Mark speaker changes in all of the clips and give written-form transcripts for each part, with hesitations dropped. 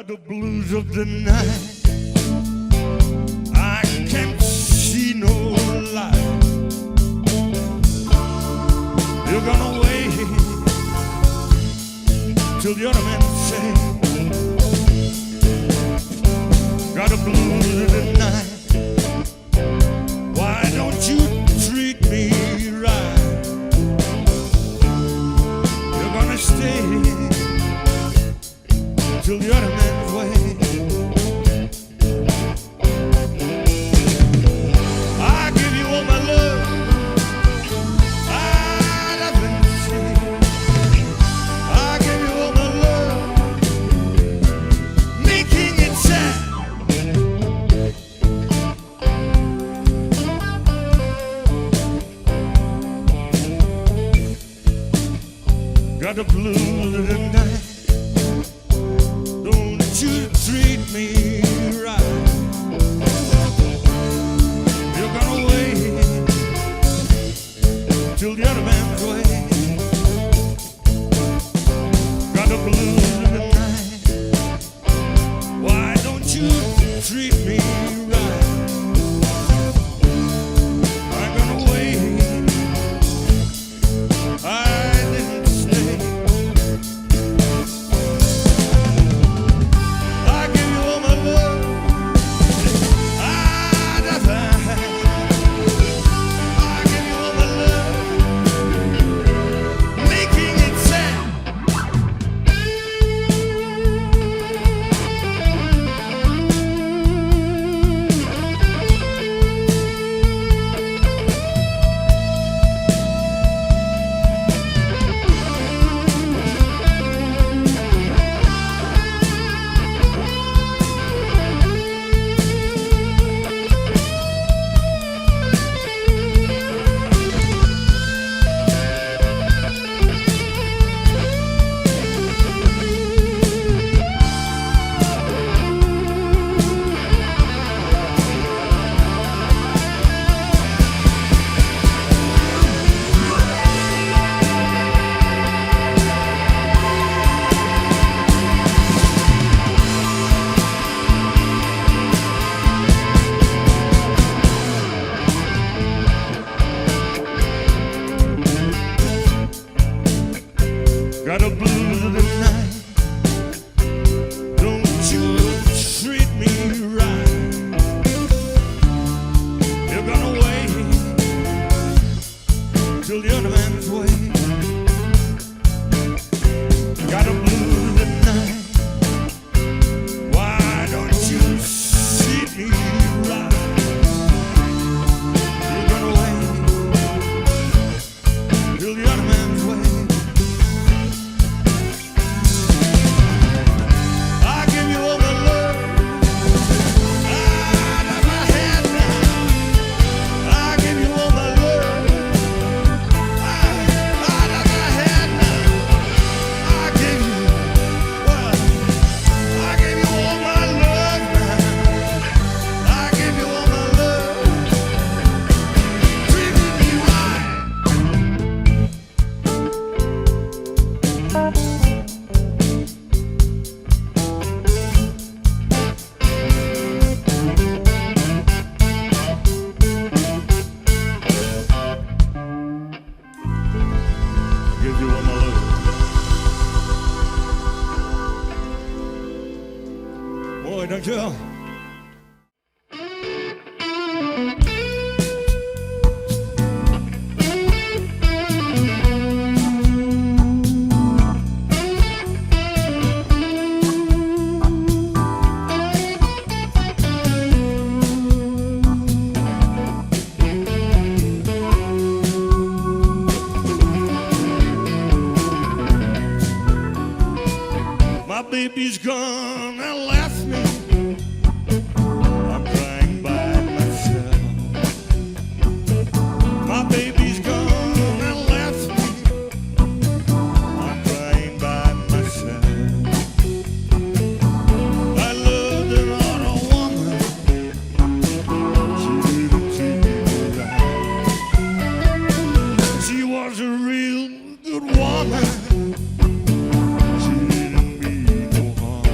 Speaker 1: Got the blues of the night. I can't see no light. You're gonna wait till the other men say. Got the blues of the night. Why don't you treat me right? You're gonna stay till the other man's way. I give you all my love, I nothing to say. I give you all my love, making it sad. Got the blues of the night. You treat me right. You're gonna wait till the other man's way. Got the blues of the night. Why don't you treat me right? I'm gonna wait. I didn't stay. Got the blues of the night. Don't you treat me right. You're gonna wait till the other man's way. Got the blues of the night. Why don't you treat me right? You're gonna wait till the other man's way. Give you all my love. Boy, don't you? My baby's gone and left me. I'm crying by myself. My baby's gone and left me. I'm crying by myself. I loved another woman. She didn't treat me right. She was a real good woman. She didn't mean no harm.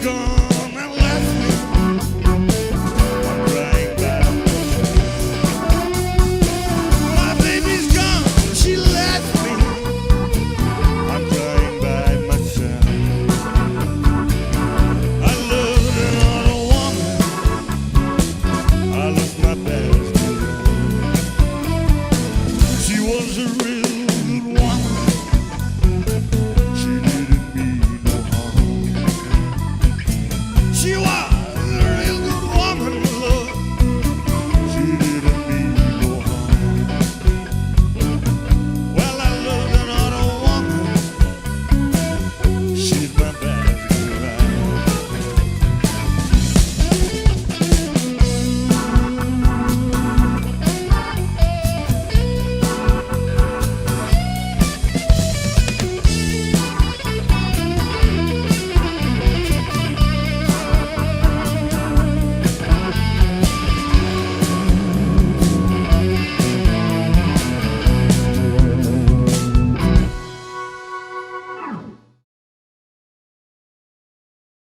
Speaker 1: gone.